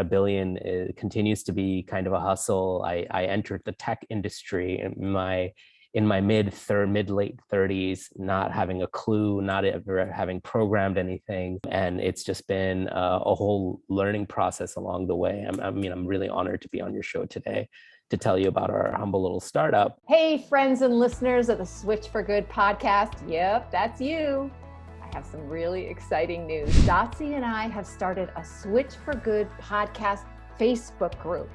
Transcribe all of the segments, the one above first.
Abillion continues to be kind of a hustle. I entered the tech industry in my mid late 30s, not having a clue, not ever having programmed anything, and it's just been a whole learning process along the way. I'm really honored to be on your show today to tell you about our humble little startup. Hey, friends and listeners of the Switch for Good podcast. Yep, that's you. I have some really exciting news. Dotsie and I have started a Switch for Good podcast Facebook group.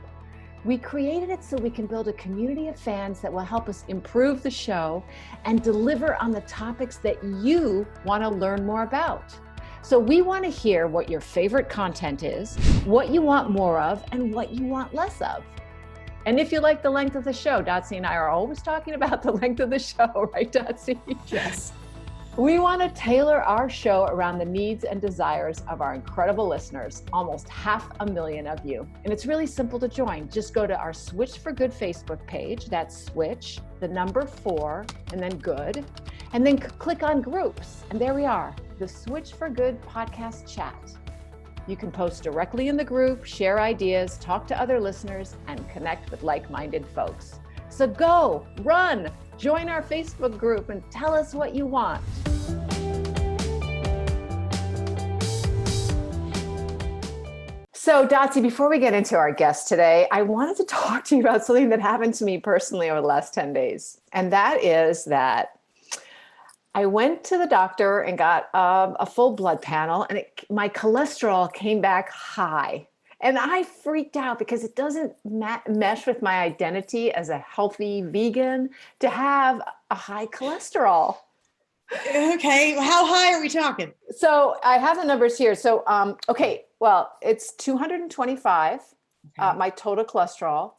We created it so we can build a community of fans that will help us improve the show and deliver on the topics that you want to learn more about. So we want to hear what your favorite content is, what you want more of, and what you want less of. And if you like the length of the show, Dotsie and I are always talking about the length of the show, right, Dotsie? Yes. We want to tailor our show around the needs and desires of our incredible listeners, almost 500,000 of you. And it's really simple to join. Just go to our Switch for Good Facebook page. That's Switch, the number 4, and then Good. And then click on groups. And there we are, the Switch for Good podcast chat. You can post directly in the group, share ideas, talk to other listeners, and connect with like-minded folks. So go, run, join our Facebook group and tell us what you want. So Dotsie, before we get into our guest today, I wanted to talk to you about something that happened to me personally over the last 10 days. And that is that I went to the doctor and got a full blood panel, and my cholesterol came back high. And I freaked out because it doesn't mesh with my identity as a healthy vegan to have a high cholesterol. Okay, how high are we talking? So I have the numbers here. So, well, it's 225, my total cholesterol.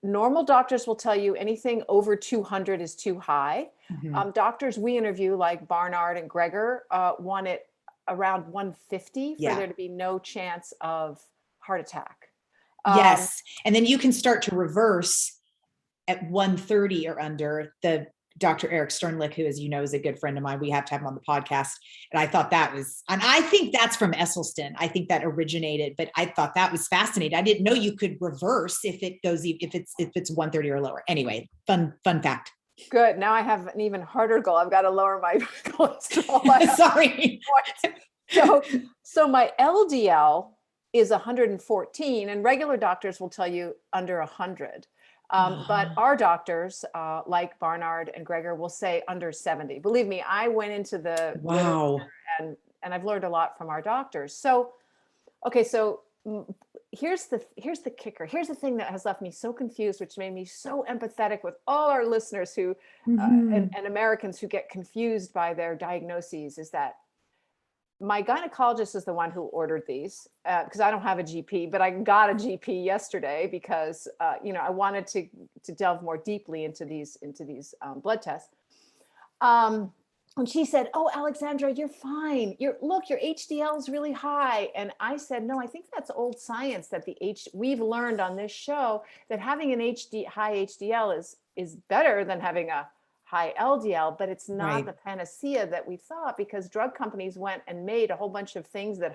Normal doctors will tell you anything over 200 is too high. Mm-hmm. Doctors we interview, like Barnard and Greger, want it around 150 for there to be no chance of heart attack. Yes. And then you can start to reverse at 130 or under. The Dr. Eric Sternlick, who, as you know, is a good friend of mine, we have to have him on the podcast. And I thought that was, and I think that's from Esselstyn. I think that originated, but I thought that was fascinating. I didn't know you could reverse if it's 130 or lower. Anyway, fun fact. Good. Now I have an even harder goal. I've got to lower my cholesterol. Sorry. So my LDL is 114, and regular doctors will tell you under 100. But our doctors, like Barnard and Greger, will say under 70. Believe me, I went into the and I've learned a lot from our doctors. So, okay, so here's the kicker. Here's the thing that has left me so confused, which made me so empathetic with all our listeners who and Americans who get confused by their diagnoses, is that my gynecologist is the one who ordered these because I don't have a GP, but I got a GP yesterday because I wanted to delve more deeply into these blood tests. And she said, "Oh, Alexandra, you're fine. Your HDL is really high." And I said, "No, I think that's old science. That we've learned on this show that having an high HDL is better than having a high LDL, but it's not the panacea that we thought, because drug companies went and made a whole bunch of things that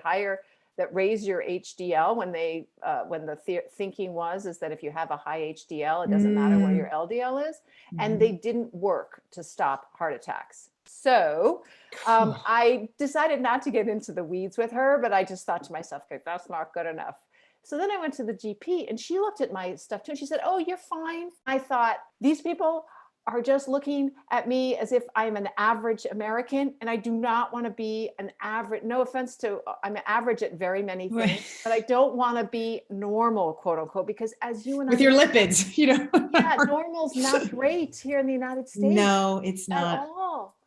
raise your HDL when the thinking is that if you have a high HDL, it doesn't matter where your LDL is, and they didn't work to stop heart attacks. So I decided not to get into the weeds with her, but I just thought to myself, okay, that's not good enough. So then I went to the GP and she looked at my stuff too, and she said, "Oh, you're fine." I thought, these people are just looking at me as if I'm an average American, and I do not want to be an average. No offense I'm average at very many things, but I don't want to be normal, quote unquote, because as you and with your lipids, normal's not great here in the United States. No, it's not at all.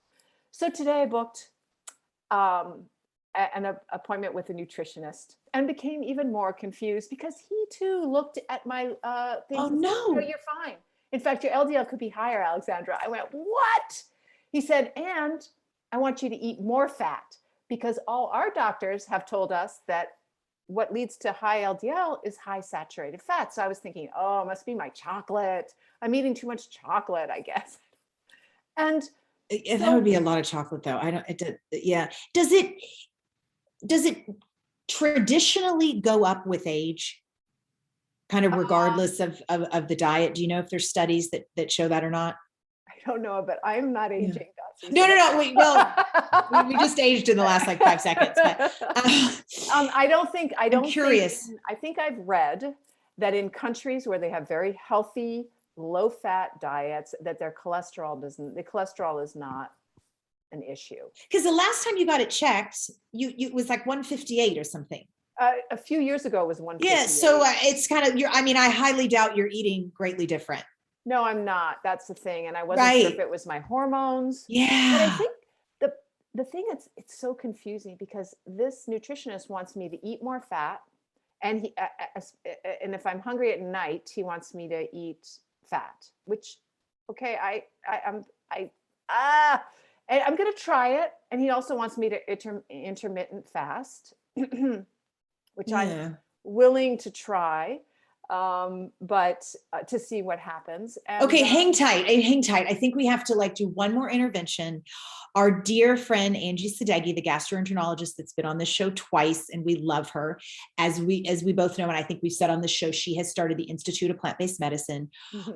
So today I booked an appointment with a nutritionist and became even more confused because he too looked at my things. Oh no, said, "You're fine. In fact, your LDL could be higher, Alexandra." I went, "What?" He said, "And I want you to eat more fat, because all our doctors have told us that what leads to high LDL is high saturated fat." So I was thinking, oh, it must be my chocolate. I'm eating too much chocolate, I guess. And that would be a lot of chocolate, though. Does it traditionally go up with age? kind of regardless of the diet? Do you know if there's studies that show that or not? I don't know, but I'm not aging. No. We just aged in the last like 5 seconds. But, I'm curious. I think I've read that in countries where they have very healthy, low-fat diets, that the cholesterol is not an issue. Because the last time you got it checked, you it was like 158 or something. A few years ago it was 158. Yeah, so it's kind of I highly doubt you're eating greatly different. No, I'm not. That's the thing. And I wasn't sure if it was my hormones. Yeah. But I think the thing it's so confusing because this nutritionist wants me to eat more fat, and and if I'm hungry at night, he wants me to eat fat. Which, okay, I'm going to try it. And he also wants me to intermittent fast, which I'm willing to try. But to see what happens. And, okay, hang tight. I think we have to like do one more intervention. Our dear friend Angie Sadeghi, the gastroenterologist that's been on this show twice, and we love her. As we both know, and I think we've said on the show, she has started the Institute of Plant-Based Medicine.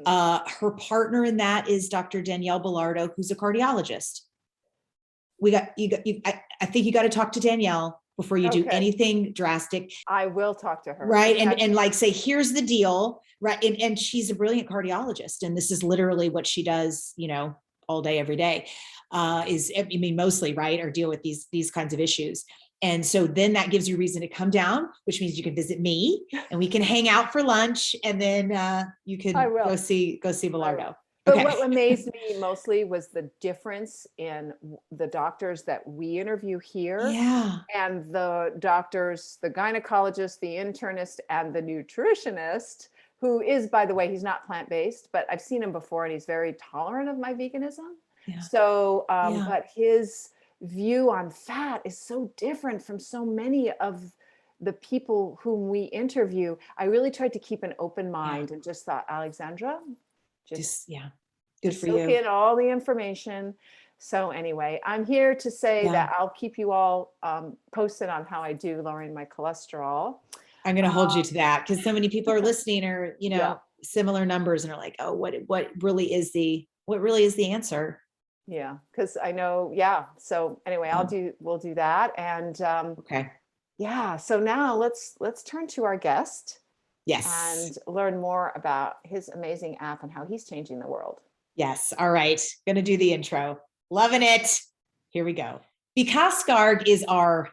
Her partner in that is Dr. Danielle Bellardo, who's a cardiologist. I think you got to talk to Danielle before you do anything drastic. I will talk to her. Right. And like say, here's the deal. Right. And she's a brilliant cardiologist. And this is literally what she does, all day, every day, mostly, right. Or deal with these kinds of issues. And so then that gives you reason to come down, which means you can visit me and we can hang out for lunch. And then you can go see Bellardo. But what amazed me mostly was the difference in the doctors that we interview here and the doctors, the gynecologist, the internist, and the nutritionist, who is, by the way, he's not plant-based, but I've seen him before and he's very tolerant of my veganism. Yeah. So, but his view on fat is so different from so many of the people whom we interview. I really tried to keep an open mind and just thought, Alexandra, good for you. Soak in all the information. So anyway, I'm here to say that I'll keep you all posted on how I do lowering my cholesterol. I'm going to hold you to that because so many people are listening or, similar numbers and are like, oh, what really is the answer? Yeah. Cause I know. Yeah. So anyway, we'll do that. And so now let's turn to our guest. Yes. And learn more about his amazing app and how he's changing the world. Yes. All right. Going to do the intro. Loving it. Here we go. Vikas Garg is our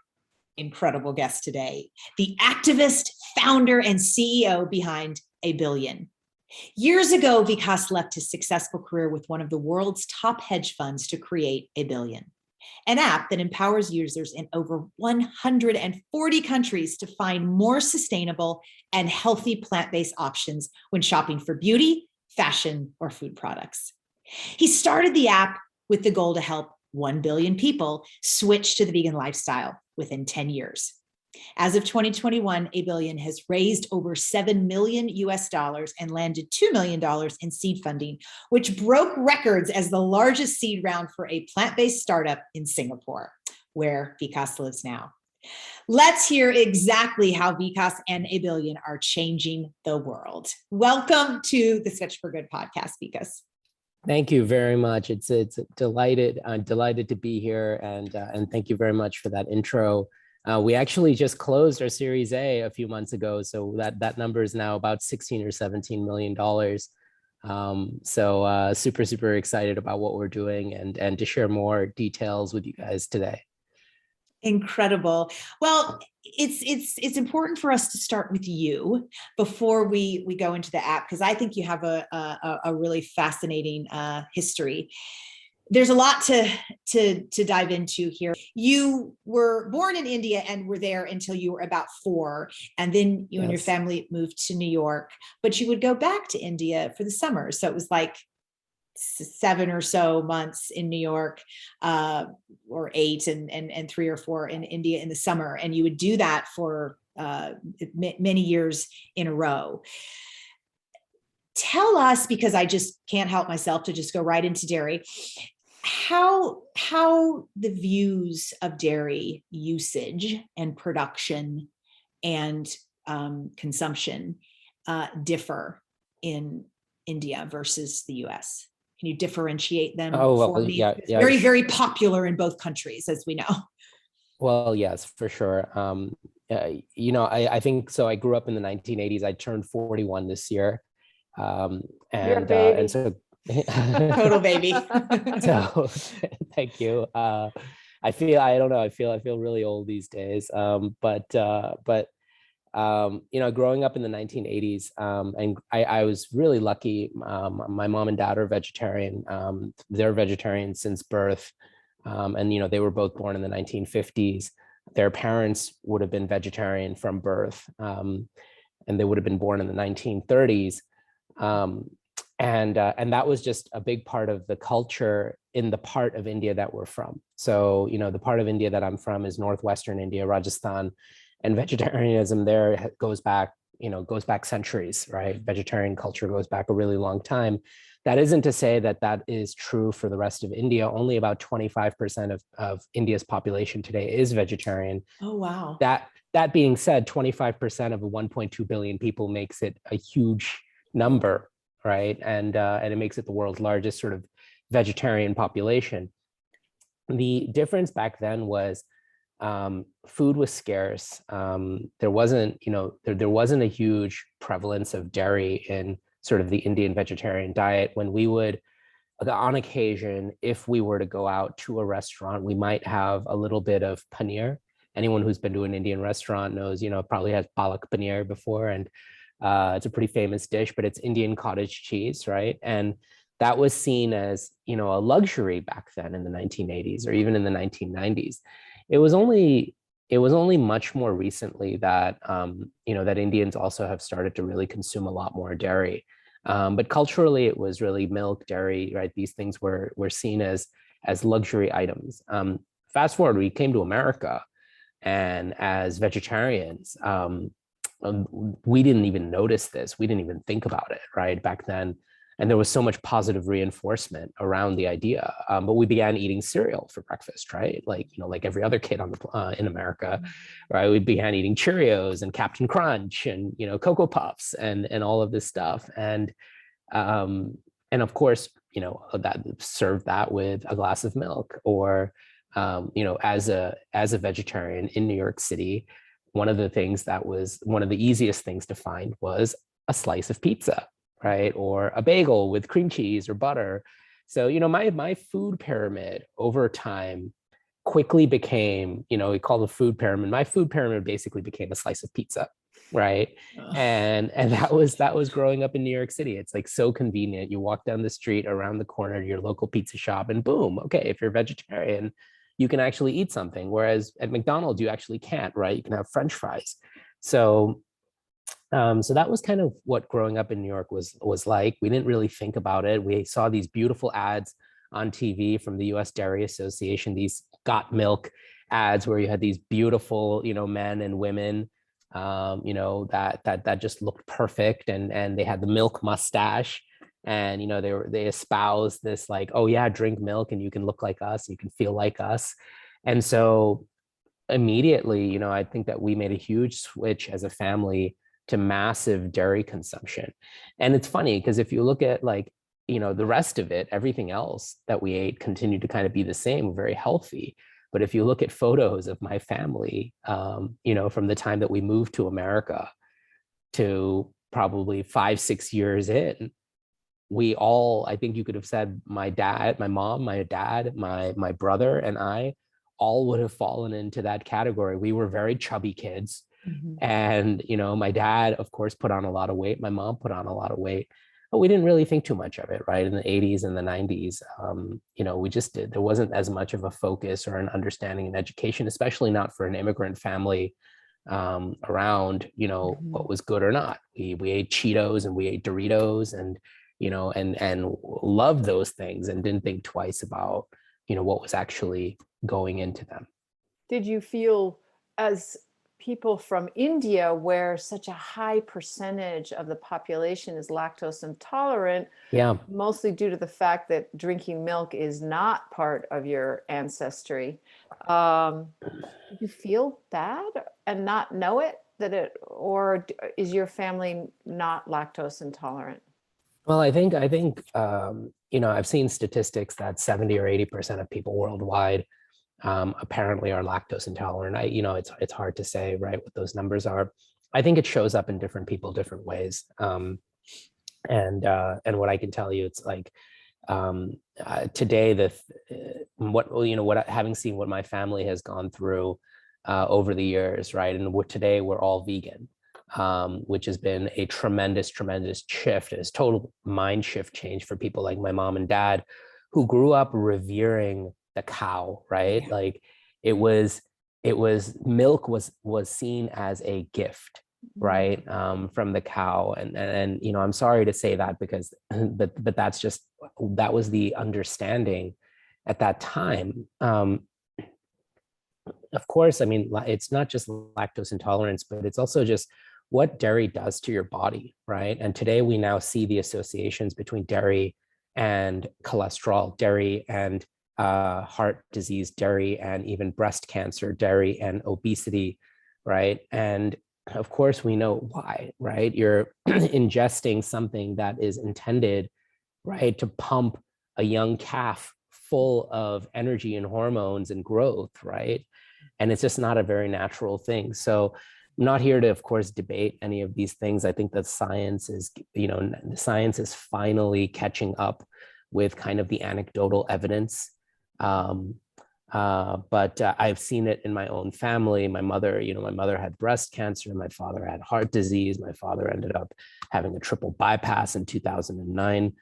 incredible guest today, the activist, founder, and CEO behind Abillion. Years ago, Vikas left his successful career with one of the world's top hedge funds to create Abillion, an app that empowers users in over 140 countries to find more sustainable and healthy plant-based options when shopping for beauty, fashion, or food products. He started the app with the goal to help 1 billion people switch to the vegan lifestyle within 10 years. As of 2021, Abillion has raised over $7 million and landed $2 million in seed funding, which broke records as the largest seed round for a plant-based startup in Singapore, where Vikas lives now. Let's hear exactly how Vikas and Abillion are changing the world. Welcome to the Sketch for Good podcast, Vikas. Thank you very much. I'm delighted to be here, and thank you very much for that intro. We actually just closed our Series A a few months ago, so that number is now about $16 or $17 million. So super excited about what we're doing and to share more details with you guys today. Incredible. Well, it's important for us to start with you before we go into the app, because I think you have a really fascinating history. There's a lot to dive into here. You were born in India and were there until you were about 4. And then you and your family moved to New York, but you would go back to India for the summer. So it was like 7 or so months in New York, or 8 and 3 or 4 in India in the summer. And you would do that for many years in a row. Tell us, because I just can't help myself to just go right into dairy, how the views of dairy usage and production and consumption differ in India versus the US? Can you differentiate them Oh, for well, me? yeah, It's yeah. very, very popular in both countries, as we know. Well, yes, for sure. I think so. I grew up in the 1980s. I turned 41 this year. You're a And baby. so Total baby. so thank you. I don't know, I feel really old these days. Growing up in the 1980s, and I was really lucky. My mom and dad are vegetarian. They're vegetarian since birth. And they were both born in the 1950s. Their parents would have been vegetarian from birth, and they would have been born in the 1930s. And that was just a big part of the culture in the part of India that we're from. So, the part of India that I'm from is northwestern India, Rajasthan, and vegetarianism there goes back centuries, right? Vegetarian culture goes back a really long time. That isn't to say that that is true for the rest of India. Only about 25% of India's population today is vegetarian. Oh, wow. That being said, 25% of 1.2 billion people makes it a huge number, right? And it makes it the world's largest sort of vegetarian population. The difference back then was food was scarce. There wasn't, there wasn't a huge prevalence of dairy in sort of the Indian vegetarian diet. When we would, on occasion, if we were to go out to a restaurant, we might have a little bit of paneer. Anyone who's been to an Indian restaurant knows, probably has palak paneer before, and it's a pretty famous dish, but it's Indian cottage cheese, right? And that was seen as, a luxury back then in the 1980s or even in the 1990s. It was only much more recently that that Indians also have started to really consume a lot more dairy. But culturally, it was really milk, dairy, right? These things were seen as luxury items. Fast forward, we came to America, and as vegetarians, we didn't even notice this. We didn't even think about it, right, back then. And there was so much positive reinforcement around the idea. But we began eating cereal for breakfast, right? Like every other kid in America, right? We began eating Cheerios and Captain Crunch and Cocoa Puffs and all of this stuff. And of course, that served that with a glass of milk. Or as a vegetarian in New York City, one of the things that was one of the easiest things to find was a slice of pizza, right? Or a bagel with cream cheese or butter. So, my food pyramid over time quickly became, we call the food pyramid. My food pyramid basically became a slice of pizza, right? And that was growing up in New York City. It's like so convenient. You walk down the street around the corner to your local pizza shop and boom, okay, if you're vegetarian, you can actually eat something. Whereas at McDonald's, you actually can't, right? You can have French fries. So that was kind of what growing up in New York was like. We didn't really think about it. We saw these beautiful ads on TV from the U.S. Dairy Association, these got milk ads where you had these beautiful, men and women, that just looked perfect, and they had the milk mustache, and they espoused this like, oh yeah, drink milk and you can look like us, you can feel like us. And so immediately, I think that we made a huge switch as a family to massive dairy consumption. And it's funny because if you look at the rest of it, everything else that we ate continued to kind of be the same, very healthy. But if you look at photos of my family, from the time that we moved to America to probably 5-6 years in, we all, I think you could have said my dad, my mom, my dad, my brother, and I all would have fallen into that category. We were very chubby kids. Mm-hmm. And, my dad, of course, put on a lot of weight. My mom put on a lot of weight, but we didn't really think too much of it, right? In the 80s and the 90s, we just did. There wasn't as much of a focus or an understanding in education, especially not for an immigrant family around, mm-hmm. what was good or not. We ate Cheetos and we ate Doritos and, and loved those things and didn't think twice about, what was actually going into them. Did you feel, as people from India, where such a high percentage of the population is lactose intolerant, mostly due to the fact that drinking milk is not part of your ancestry, did you feel bad and not know it? or is your family not lactose intolerant? Well, I think I've seen statistics that 70 or 80% of people worldwide apparently are lactose intolerant. It's hard to say, right, what those numbers are. I think it shows up in different people different ways. And what I can tell you, it's like today, having seen what my family has gone through over the years, right, and today we're all vegan, which has been a tremendous shift. It's total mind shift change for people like my mom and dad, who grew up revering the cow, right? Yeah. Like it was milk was seen as a gift, right, from the cow, and I'm sorry to say that, because but that was the understanding at that time. Of course, I mean, it's not just lactose intolerance, but it's also just what dairy does to your body, right? And today we now see the associations between dairy and cholesterol, dairy and heart disease, dairy and even breast cancer, dairy and obesity, right? And of course, we know why, right? You're ingesting something that is intended, right, to pump a young calf full of energy and hormones and growth, right? And it's just not a very natural thing. So I'm not here to, of course, debate any of these things. I think that science is finally catching up with kind of the anecdotal evidence. But I've seen it in my own family. My mother had breast cancer. My father had heart disease. My father ended up having a triple bypass in 2009.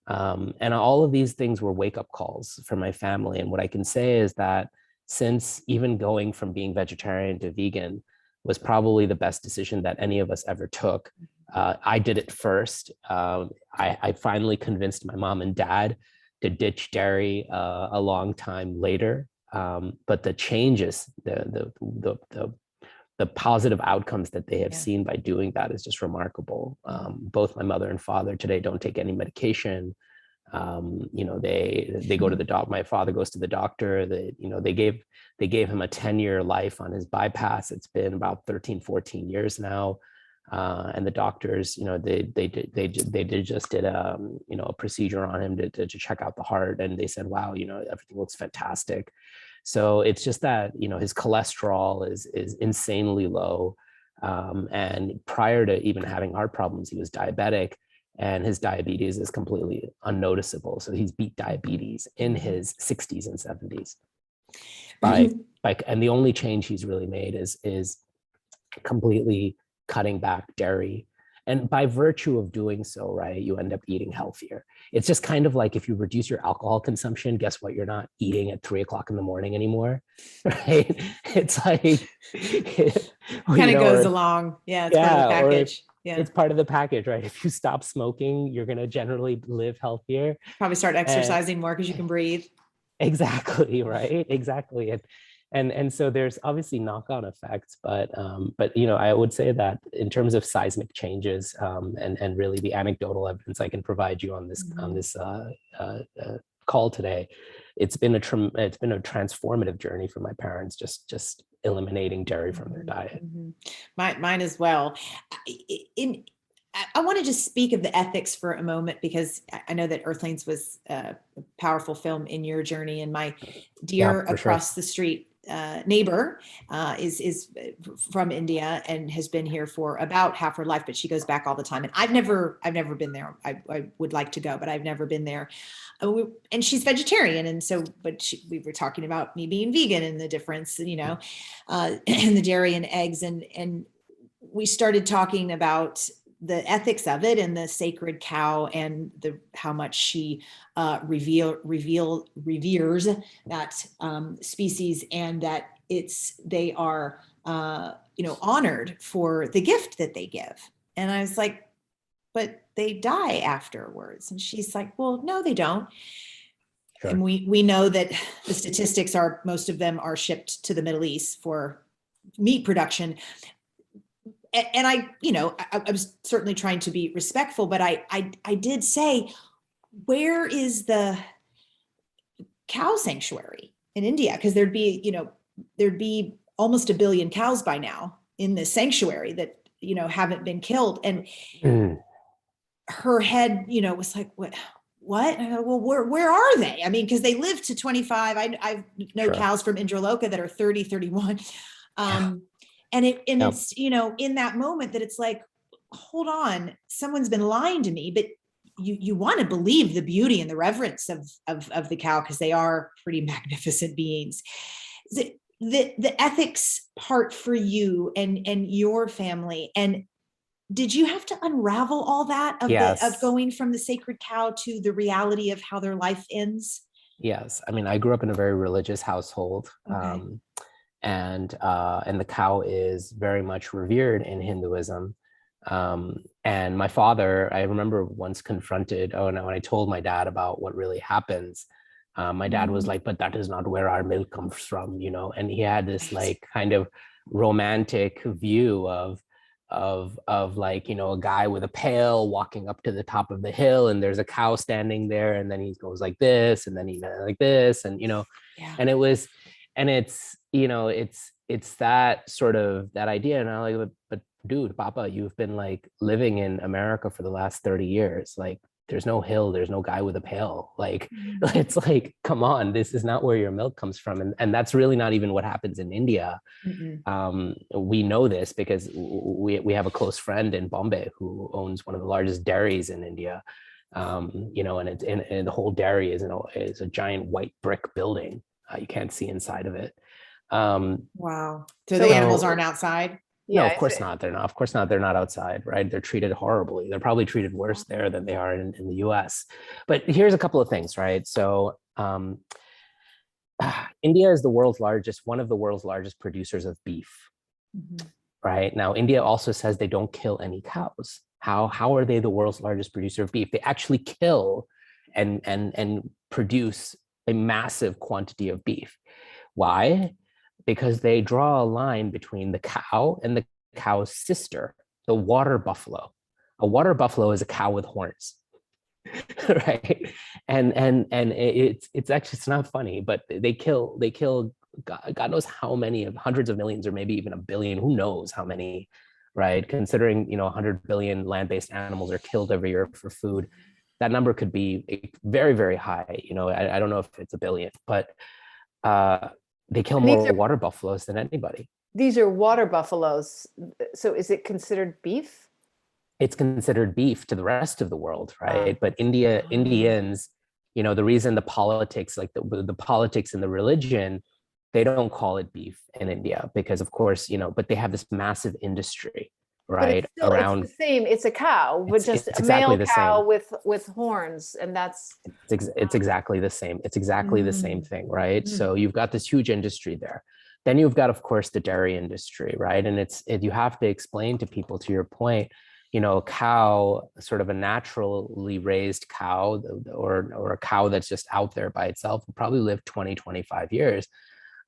And all of these things were wake-up calls for my family. And what I can say is that since even going from being vegetarian to vegan was probably the best decision that any of us ever took. I did it first. I finally convinced my mom and dad to ditch dairy a long time later. But the changes, the positive outcomes that they have seen by doing that is just remarkable. Both my mother and father today don't take any medication. They go to the doctor. My father goes to the doctor. They gave him a 10-year life on his bypass. It's been about 13, 14 years now. And the doctors, they just did a procedure on him to check out the heart, and they said, wow, everything looks fantastic. So it's just that, his cholesterol is insanely low. And prior to even having heart problems, he was diabetic, and his diabetes is completely unnoticeable. So he's beat diabetes in his 60s and 70s. And the only change he's really made is completely cutting back dairy. And by virtue of doing so, right, you end up eating healthier. It's just kind of like if you reduce your alcohol consumption, guess what? You're not eating at 3 o'clock in the morning anymore, right? It's like it kind of goes along. Yeah, it's part of the package. Yeah, it's part of the package, right? If you stop smoking, you're going to generally live healthier. Probably start exercising more because you can breathe. Exactly, right? Exactly. And so there's obviously knock-on effects, but I would say that in terms of seismic changes and really the anecdotal evidence I can provide you on this call today, it's been a transformative journey for my parents, just eliminating dairy from their diet. Mine as well. I want to just speak of the ethics for a moment, because I know that Earthlings was a powerful film in your journey, and my dear across the street neighbor is from India and has been here for about half her life, but she goes back all the time. And I've never been there. I would like to go, but I've never been there. And she's vegetarian. And so, we were talking about me being vegan and the difference, in the dairy and eggs. And we started talking about the ethics of it and the sacred cow and how much she reveres that species, and that they are honored for the gift that they give. And I was like, but they die afterwards. And she's like, well, no, they don't. Sure. And we know that the statistics are most of them are shipped to the Middle East for meat production. And I was certainly trying to be respectful, but I did say, where is the cow sanctuary in India? Because there'd be almost 1 billion cows by now in the sanctuary that, you know, haven't been killed. And Mm. her head, you know, was like, what? And I go, well, where are they? I mean, because they live to 25. I know Sure. cows from Indraloka that are 30, 31. And it's, you know, in that moment that it's like, hold on, someone's been lying to me, but you want to believe the beauty and the reverence of the cow, because they are pretty magnificent beings. The ethics part for you and your family, and did you have to unravel all that of going from the sacred cow to the reality of how their life ends? Yes. I mean, I grew up in a very religious household. Okay. And the cow is very much revered in Hinduism. And my father, I remember once confronted, when I told my dad about what really happens, my dad was like, but that is not where our milk comes from, you know. And he had this like kind of romantic view of like, you know, a guy with a pail walking up to the top of the hill, and there's a cow standing there, and then he goes like this, and then he like this, and, you know, and it's, you know, it's that sort of that idea. And I'm like, but dude, Papa, you've been like living in America for the last 30 years. Like, there's no hill, there's no guy with a pail. Like, it's like, come on, this is not where your milk comes from. And that's really not even what happens in India. We know this because we have a close friend in Bombay who owns one of the largest dairies in India. You know, and and the whole dairy is a giant white brick building. You can't see inside of it. Wow. So the animals aren't outside? No, of course not. They're not. Of course not. They're not outside, right? They're treated horribly. They're probably treated worse there than they are in the US. But here's a couple of things, right? So India is one of the world's largest producers of beef, right? Now, India also says they don't kill any cows. How are they the world's largest producer of beef? They actually kill and produce a massive quantity of beef. Why? Because they draw a line between the cow and the cow's sister, the water buffalo. A water buffalo is a cow with horns, right? And it's actually, it's not funny, but they kill God knows how many, of hundreds of millions, or maybe even a billion, who knows how many, right? Considering, you know, 100 billion land-based animals are killed every year for food. That number could be very, very high. You know, I don't know if it's a billion, but they kill more water buffaloes than anybody. These are water buffaloes. So is it considered beef? It's considered beef to the rest of the world, right? But Indians, you know, the reason the politics, like the politics and the religion, they don't call it beef in India because, of course, you know, but they have this massive industry, right? But it's still, around. it's the same. It's a cow, but just a exactly male cow with horns, and that's. It's exactly the same. It's exactly the same thing, right? So you've got this huge industry there. Then you've got, of course, the dairy industry, right? And you have to explain to people, to your point, you know, a cow, sort of a naturally raised cow, or a cow that's just out there by itself, will probably live 20, 25 years.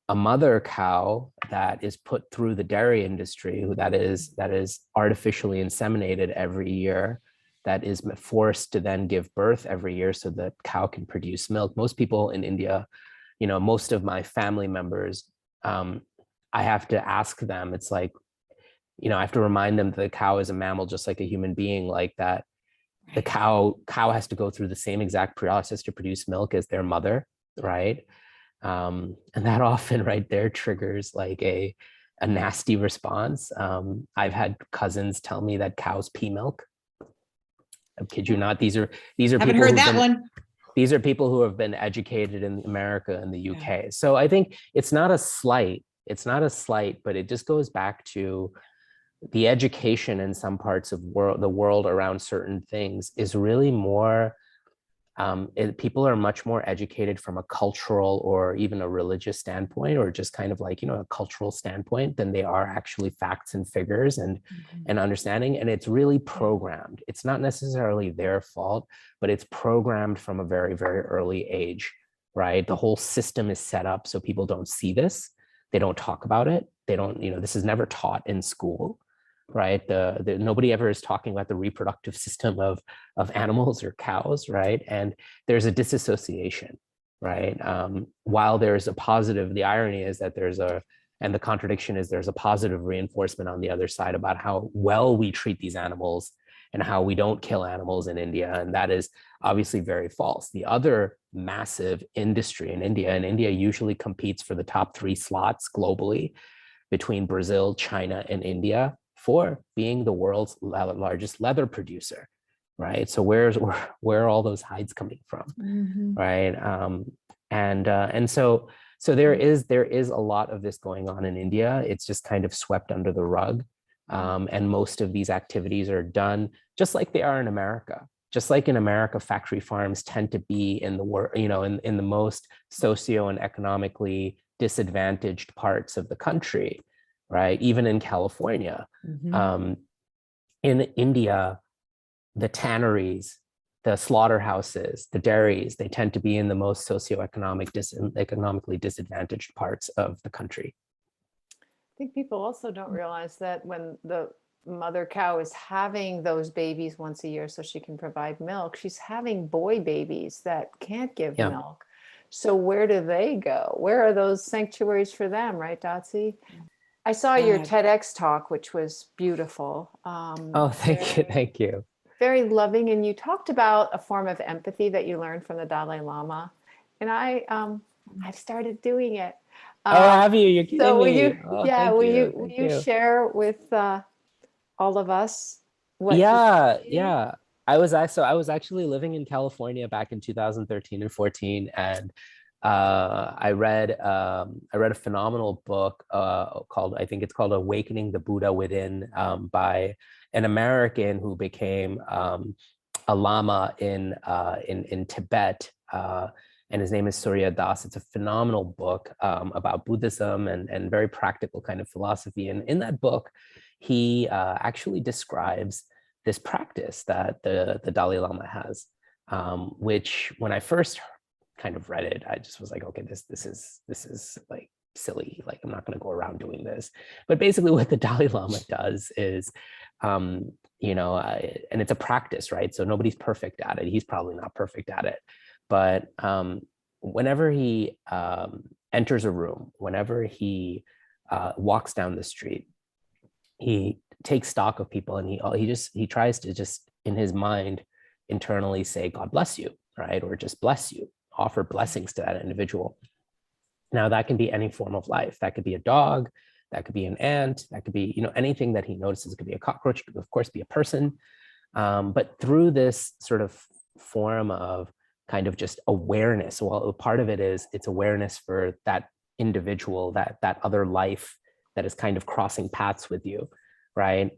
A mother cow that is put through the dairy industry, that is artificially inseminated every year, that is forced to then give birth every year so that cow can produce milk. Most people in India, you know, most of my family members, I have to ask them, it's like, you know, I have to remind them that the cow is a mammal just like a human being, like that. The cow has to go through the same exact process to produce milk as their mother, right? And that often right there triggers like a nasty response. I've had cousins tell me that cows pee milk. I kid you not. These are haven't heard that one. These are people who have been educated in America and the UK. So I think it's not a slight. It's not a slight, but it just goes back to the education in some parts of the world around certain things is really more. People are much more educated from a cultural or even a religious standpoint, or just kind of like, you know, a cultural standpoint, than they are actually facts and figures and understanding. And it's really programmed. It's not necessarily their fault, but it's programmed from a very, very early age, right? The whole system is set up so people don't see this. They don't talk about it. They don't, you know, this is never taught in school, right? Nobody ever is talking about the reproductive system of animals or cows, right? And there's a disassociation, right? While there's a positive, the irony is that there's a And the contradiction is there's a positive reinforcement on the other side about how well we treat these animals and how we don't kill animals in India. And that is obviously very false. The other massive industry in India, and India usually competes for the top 3 slots globally between Brazil, China, and India for being the world's largest leather producer, right? So where are all those hides coming from, right? And so there is a lot of this going on in India. It's just kind of swept under the rug. And most of these activities are done just like they are in America. Just like in America, factory farms tend to be in the in the most socio and economically disadvantaged parts of the country, right? Even in California. In India, the tanneries, the slaughterhouses, the dairies, they tend to be in the most economically disadvantaged parts of the country. I think people also don't realize that when the mother cow is having those babies once a year so she can provide milk, she's having boy babies that can't give milk. So where do they go? Where are those sanctuaries for them, right, Dotsie? I saw your TEDx talk, which was beautiful. Thank you. Very loving. And you talked about a form of empathy that you learned from the Dalai Lama. And I've started doing it. Have you? You're kidding me. Will you share with all of us what? Yeah. I was actually living in California back in 2013 and 14, and I read a phenomenal book called, I think it's called Awakening the Buddha Within, by an American who became a lama in Tibet, and his name is Surya Das. It's a phenomenal book about Buddhism and very practical kind of philosophy. And in that book, he actually describes this practice that the Dalai Lama has, which when I first kind of read it, I just was like, okay, this is like silly. Like, I'm not going to go around doing this. But basically what the Dalai Lama does is, and it's a practice, right? So nobody's perfect at it. He's probably not perfect at it. But whenever he enters a room, whenever he walks down the street, he takes stock of people, and he tries to just in his mind internally say, God bless you, right? Or just bless you, offer blessings to that individual. Now that can be any form of life. That could be a dog, that could be an ant, that could be, anything that he notices. It could be a cockroach, it could of course be a person. But through this sort of form of kind of just awareness, well, part of it is it's awareness for that individual, that other life that is kind of crossing paths with you, right?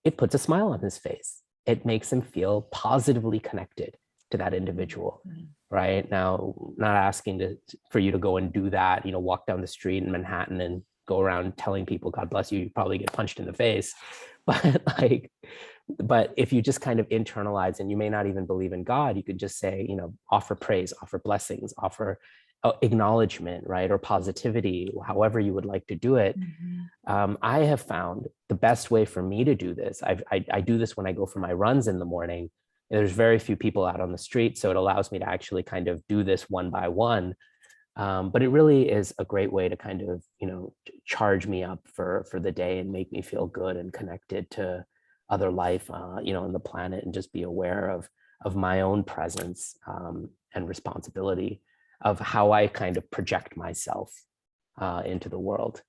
It puts a smile on his face. It makes him feel positively connected to that individual, right? Now, not asking for you to go and do that, walk down the street in Manhattan and go around telling people, God bless you, you probably get punched in the face. But if you just kind of internalize, and you may not even believe in God, you could just say, offer praise, offer blessings, offer acknowledgement, right? Or positivity, however you would like to do it. I have found the best way for me to do this. I do this when I go for my runs in the morning. There's very few people out on the street, so it allows me to actually kind of do this one by one. But it really is a great way to kind of, charge me up for the day and make me feel good and connected to other life, on the planet, and just be aware of my own presence and responsibility of how I kind of project myself into the world.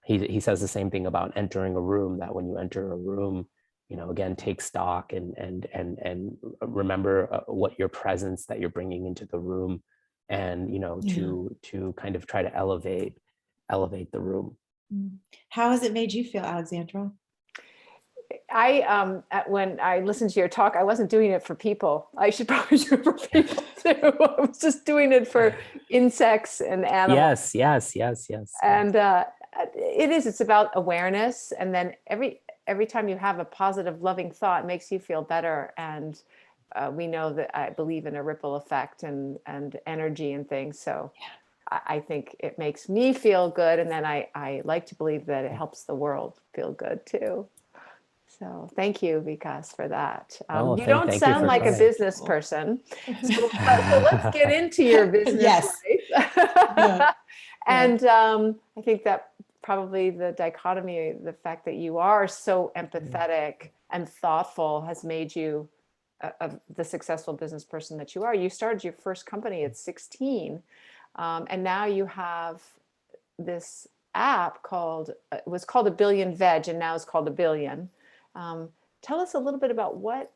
He says the same thing about entering a room, that when you enter a room, again, take stock and remember what your presence that you're bringing into the room, and to kind of try to elevate the room. How has it made you feel, Alexandra? When I listened to your talk, I wasn't doing it for people. I should probably do it for people too. I was just doing it for insects and animals. Yes. And it's about awareness. And then every time you have a positive, loving thought, it makes you feel better. And we know that I believe in a ripple effect and energy and things. So I think it makes me feel good. And then I like to believe that it helps the world feel good too. So thank you, Vikas, for that. You don't sound like a business person. So let's get into your business life. And I think that probably the dichotomy, the fact that you are so empathetic and thoughtful has made you the successful business person that you are. You started your first company at 16, and now you have this app called, it was called Abillion Veg, and now it's called Abillion. Tell us a little bit about what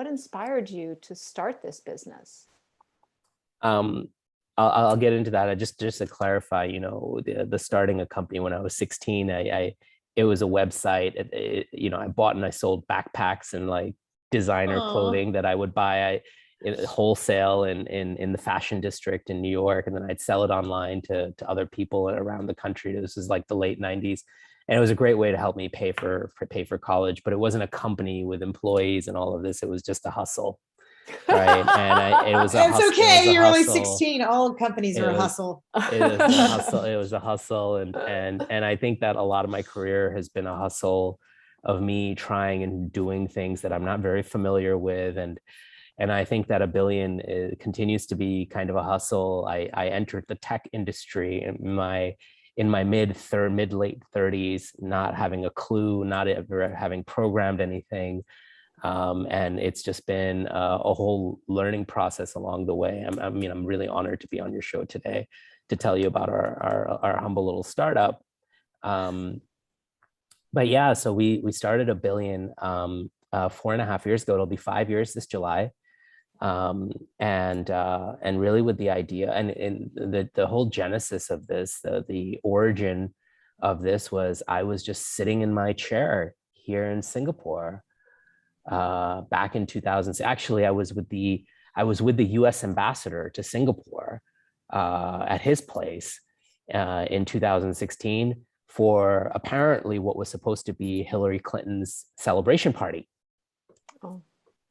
inspired you to start this business. I'll get into that. Just to clarify, the starting a company when I was 16, it was a website. I bought and I sold backpacks and like designer clothing that I would buy wholesale in the fashion district in New York, and then I'd sell it online to other people around the country. This was like the late 90s. And it was a great way to help me pay for college, but it wasn't a company with employees and all of this. It was just a hustle. Right. And it was a it's hustle. okay. You're only 16. All companies are a hustle. It was a hustle. It was a hustle. And I think that a lot of my career has been a hustle of me trying and doing things that I'm not very familiar with. And I think that Abillion continues to be kind of a hustle. I entered the tech industry in my mid late 30s, not having a clue, not ever having programmed anything. And it's just been a whole learning process along the way. I'm really honored to be on your show today to tell you about our humble little startup. But yeah, so we started Abillion 4.5 years ago. It'll be 5 years this July. And really with the idea and the whole genesis of this, the origin of this was I was just sitting in my chair here in Singapore back in 2000. Actually, I was with the U.S. ambassador to Singapore at his place in 2016 for apparently what was supposed to be Hillary Clinton's celebration party. Oh.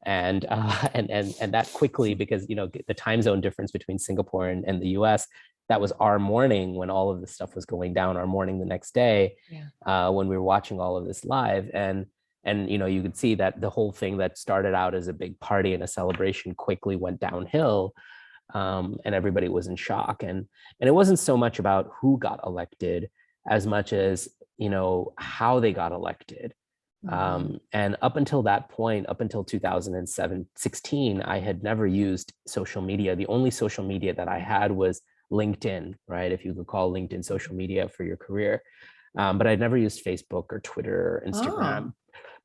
And that quickly, because the time zone difference between Singapore and the U.S., that was our morning when all of this stuff was going down. Our morning the next day, when we were watching all of this live, and you could see that the whole thing that started out as a big party and a celebration quickly went downhill, and everybody was in shock. And it wasn't so much about who got elected as much as how they got elected. And up until that point, up until 2016, I had never used social media. The only social media that I had was LinkedIn, right? If you could call LinkedIn social media for your career. But I'd never used Facebook or Twitter or Instagram.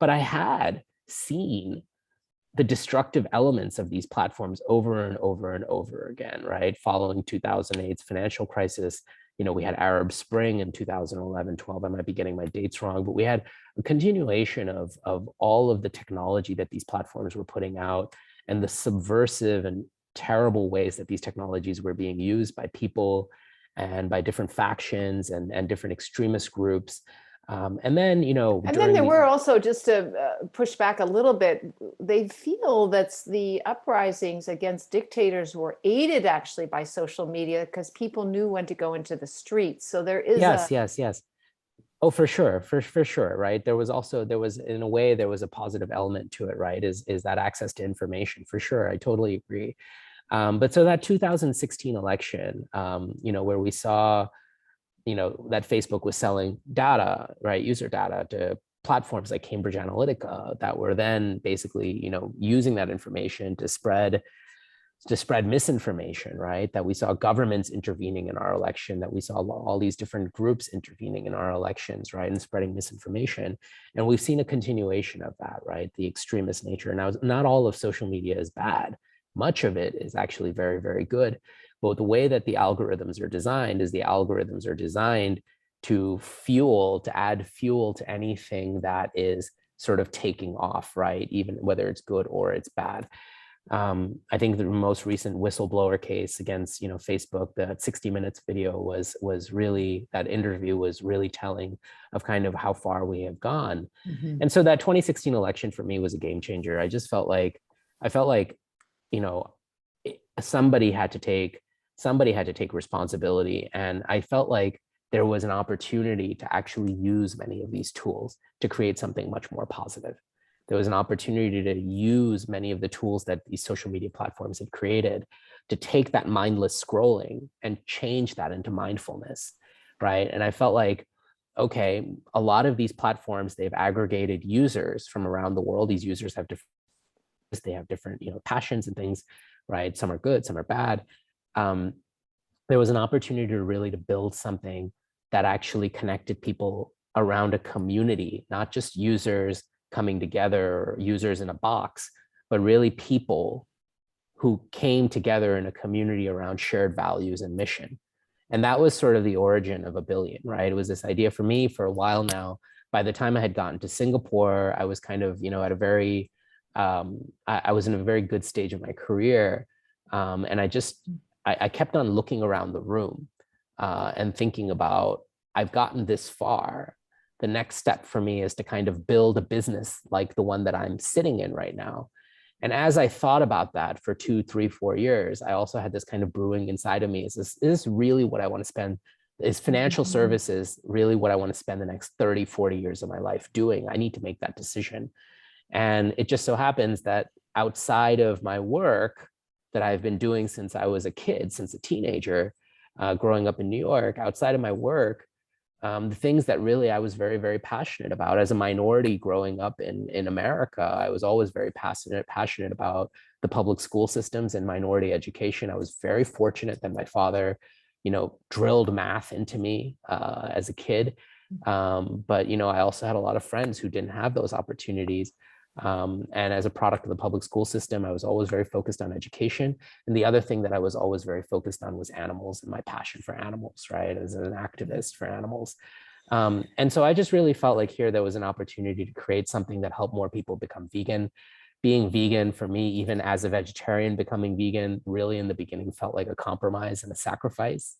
But I had seen the destructive elements of these platforms over and over and over again, right? Following 2008's financial crisis, we had Arab Spring in 2011, 12. I might be getting my dates wrong, but we had a continuation of all of the technology that these platforms were putting out and the subversive and terrible ways that these technologies were being used by people and by different factions and different extremist groups. And then, and then there were also, just to push back a little bit, they feel that the uprisings against dictators were aided actually by social media because people knew when to go into the streets. So there is yes. Oh, for sure, for sure, right? There was in a way, there was a positive element to it, right? Is that access to information, for sure. I totally agree. But so that 2016 election, where we saw that Facebook was selling data, right, user data to platforms like Cambridge Analytica that were then basically, using that information to spread misinformation, right? That we saw governments intervening in our election, that we saw all these different groups intervening in our elections, right, and spreading misinformation. And we've seen a continuation of that, right? The extremist nature. Now, not all of social media is bad. Much of it is actually very, very good. But the way that the algorithms are designed is the algorithms are designed to add fuel to anything that is sort of taking off, right? Even whether it's good or it's bad. I think the most recent whistleblower case against, Facebook, the 60 Minutes video was really, that interview was really telling of kind of how far we have gone. Mm-hmm. And so that 2016 election for me was a game changer. I felt like, somebody had to take responsibility. And I felt like there was an opportunity to actually use many of these tools to create something much more positive. there was an opportunity to use many of the tools that these social media platforms had created to take that mindless scrolling and change that into mindfulness, right? And I felt like, okay, a lot of these platforms, they've aggregated users from around the world. These users have different, they have different, passions and things, right? Some are good, some are bad. There was an opportunity to build something that actually connected people around a community, not just users coming together or users in a box, but really people who came together in a community around shared values and mission. And that was sort of the origin of Abillion, right? It was this idea for me for a while now. By the time I had gotten to Singapore, I was kind of, at a very, I was in a very good stage of my career. And I kept on looking around the room and thinking about, I've gotten this far. The next step for me is to kind of build a business like the one that I'm sitting in right now. And as I thought about that for 2, 3, 4 years, I also had this kind of brewing inside of me. Is this really what I want to spend? Is financial services really what I want to spend the next 30, 40 years of my life doing? I need to make that decision. And it just so happens that outside of my work that I've been doing since I was a kid, since a teenager, growing up in New York, outside of my work, the things that really I was very, very passionate about as a minority growing up in America, I was always very passionate about the public school systems and minority education. I was very fortunate that my father, drilled math into me as a kid. But, I also had a lot of friends who didn't have those opportunities. And as a product of the public school system, I was always very focused on education. And the other thing that I was always very focused on was animals and my passion for animals, right? As an activist for animals. And so I just really felt like here there was an opportunity to create something that helped more people become vegan. Being vegan for me, even as a vegetarian, becoming vegan really in the beginning felt like a compromise and a sacrifice.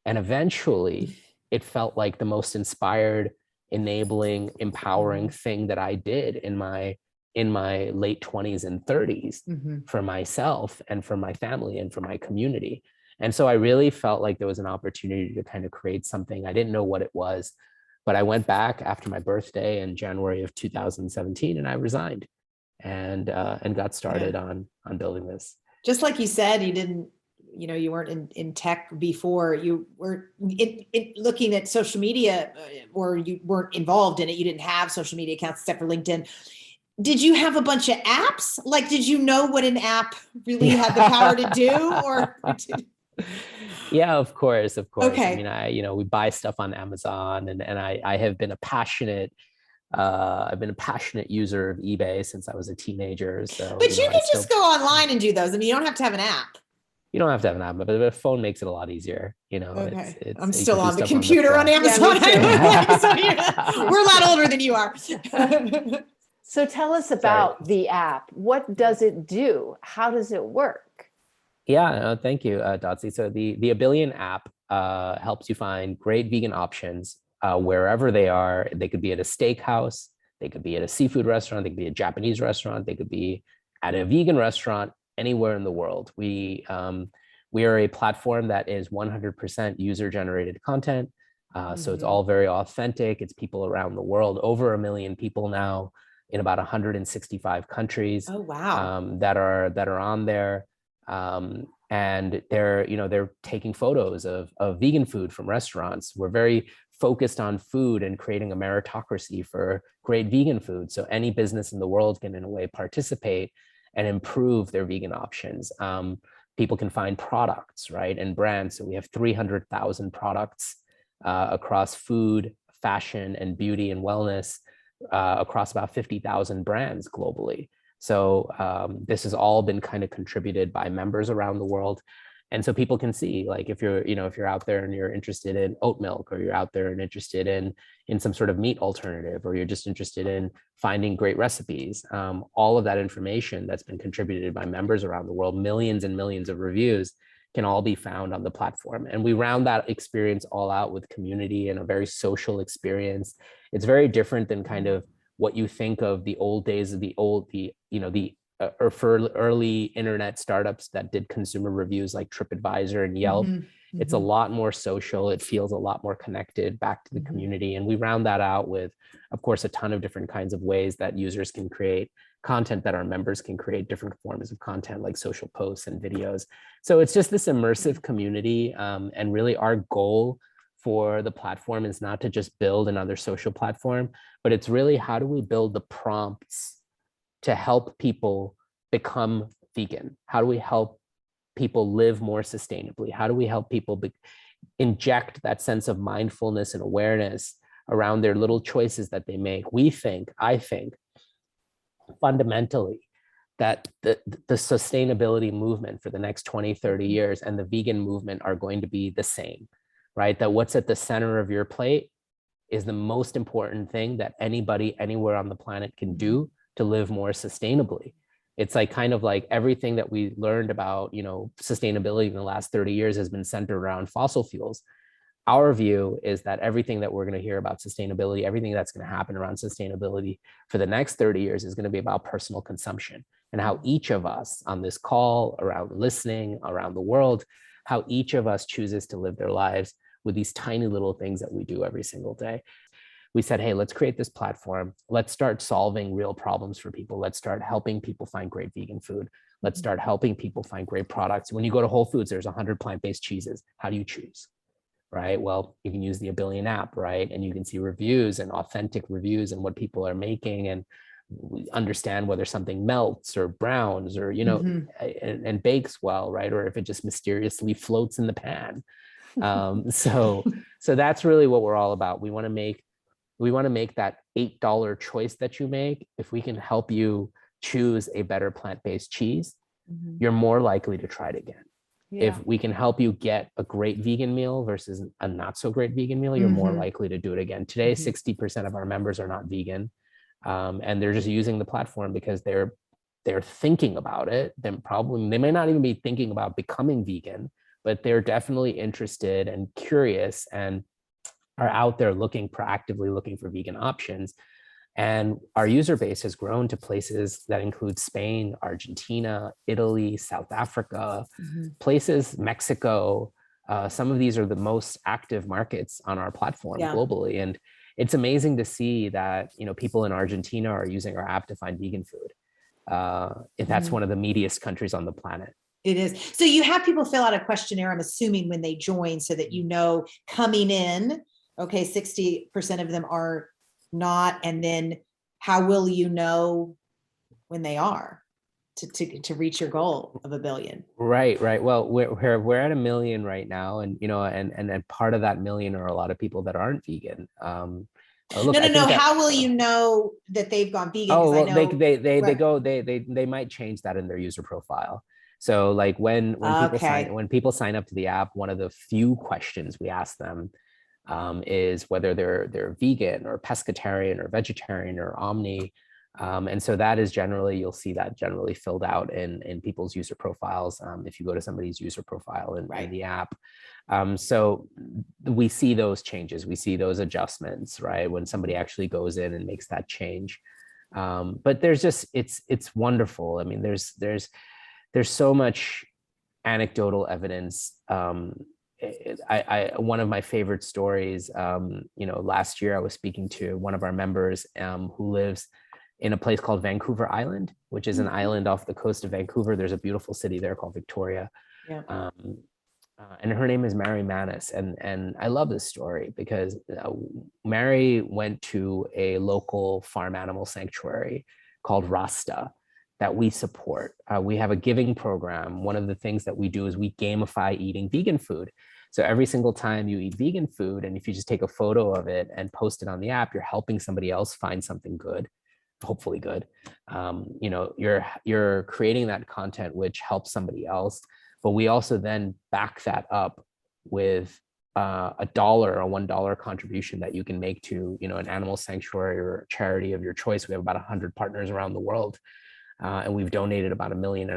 And eventually it felt like the most inspired, enabling, empowering thing that I did in my late 20s and 30s for myself and for my family and for my community. And so I really felt like there was an opportunity to kind of create something. I didn't know what it was, but I went back after my birthday in January of 2017 and I resigned and got started on building this. Just like you said, you didn't, you weren't in tech before. You were looking at social media, or you weren't involved in it. You didn't have social media accounts except for LinkedIn. Did you have a bunch of apps? Like, did you know what an app really had the power to do? Or Yeah, of course. Okay. I mean, we buy stuff on Amazon, and I have been a passionate I've been a passionate user of eBay since I was a teenager. So, but you can just go online and do those. I mean, you don't have to have an app. You don't have to have an app, but the phone makes it a lot easier. Okay. I'm still on the computer on Amazon. We're a lot older than you are. So tell us about the app. What does it do? How does it work? Yeah, thank you, Dotsie. So the Abillion app helps you find great vegan options wherever they are. They could be at a steakhouse, they could be at a seafood restaurant, they could be a Japanese restaurant, they could be at a vegan restaurant, anywhere in the world. We are a platform that is 100% user-generated content. So it's all very authentic. It's people around the world, over 1 million people now in about 165 countries. Oh, wow. That are on there. And they're taking photos of vegan food from restaurants. We're very focused on food and creating a meritocracy for great vegan food. So any business in the world can in a way participate and improve their vegan options. People can find products, right, and brands. So we have 300,000 products across food, fashion, and beauty and wellness across about 50,000 brands globally. So this has all been kind of contributed by members around the world. And so people can see, like, if you're out there and you're interested in oat milk, or you're out there and interested in some sort of meat alternative, or you're just interested in finding great recipes, all of that information that's been contributed by members around the world, millions and millions of reviews, can all be found on the platform. And we round that experience all out with community and a very social experience. It's very different than kind of what you think of the old days of the or for early internet startups that did consumer reviews like TripAdvisor and Yelp. It's a lot more social. It feels a lot more connected back to the community. And we round that out with, of course, a ton of different kinds of ways that users can create content, that our members can create different forms of content like social posts and videos. So it's just this immersive community. And really our goal for the platform is not to just build another social platform, but it's really how do we build the prompts to help people become vegan? How do we help people live more sustainably? How do we help people inject that sense of mindfulness and awareness around their little choices that they make? I think, fundamentally, that the sustainability movement for the next 20, 30 years and the vegan movement are going to be the same, right? That what's at the center of your plate is the most important thing that anybody anywhere on the planet can do to live more sustainably. It's like kind of like everything that we learned about, sustainability in the last 30 years has been centered around fossil fuels. Our view is that everything that we're going to hear about sustainability, everything that's going to happen around sustainability for the next 30 years is going to be about personal consumption and how each of us on this call, around listening, around the world, how each of us chooses to live their lives with these tiny little things that we do every single day. We said, hey, let's create this platform. Let's start solving real problems for people. Let's start helping people find great vegan food. Let's start helping people find great products. When you go to Whole Foods, there's 100 plant-based cheeses. How do you choose? Right? Well, you can use the Abillion app, right? And you can see reviews and authentic reviews and what people are making and understand whether something melts or browns or, and bakes well, right? Or if it just mysteriously floats in the pan. So that's really what we're all about. We want to make that $8 choice that you make. If we can help you choose a better plant-based cheese, you're more likely to try it again. Yeah. If we can help you get a great vegan meal versus a not so great vegan meal, you're more likely to do it again. Today, 60% of our members are not vegan, and they're just using the platform because they're thinking about it. They may not even be thinking about becoming vegan, but they're definitely interested and curious and are out there proactively looking for vegan options. And our user base has grown to places that include Spain, Argentina, Italy, South Africa, places, Mexico. Some of these are the most active markets on our platform globally. And it's amazing to see that, people in Argentina are using our app to find vegan food. That's one of the meatiest countries on the planet. It is. So you have people fill out a questionnaire, I'm assuming, when they join, so that coming in, okay, 60% of them are not, and then how will you know when they are to reach your goal of 1 billion? Right. Well, we're at 1 million right now, and and part of that million are a lot of people that aren't vegan. Look, no. How will you know that they've gone vegan? Oh, well, they might change that in their user profile. So like when people sign up to the app, one of the few questions we ask them is whether they're vegan or pescatarian or vegetarian or omni. And so that is you'll see that generally filled out in people's user profiles if you go to somebody's user profile in the app. So we see those changes, we see those adjustments, right? When somebody actually goes in and makes that change. But there's just, it's wonderful. I mean, there's so much anecdotal evidence. One of my favorite stories, last year I was speaking to one of our members who lives in a place called Vancouver Island, which is an island off the coast of Vancouver. There's a beautiful city there called Victoria. Yeah. And her name is Mary Manis. And I love this story because Mary went to a local farm animal sanctuary called Rasta that we support. We have a giving program. One of the things that we do is we gamify eating vegan food. So every single time you eat vegan food, and if you just take a photo of it and post it on the app, you're helping somebody else find something good, hopefully good. You're creating that content which helps somebody else. But we also then back that up with $1 or $1 contribution that you can make to an animal sanctuary or charity of your choice. We have about 100 partners around the world. And we've donated about $1.5 million.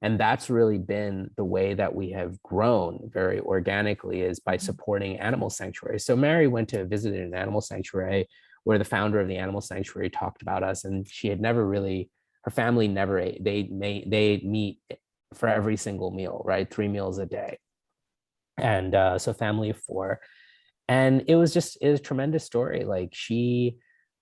And that's really been the way that we have grown very organically, is by supporting animal sanctuaries. So Mary went to visit an animal sanctuary where the founder of the animal sanctuary talked about us, and she had never really her family never ate. They ate meat for every single meal, right? 3 meals a day. And so family of 4. And it was a tremendous story. Like she,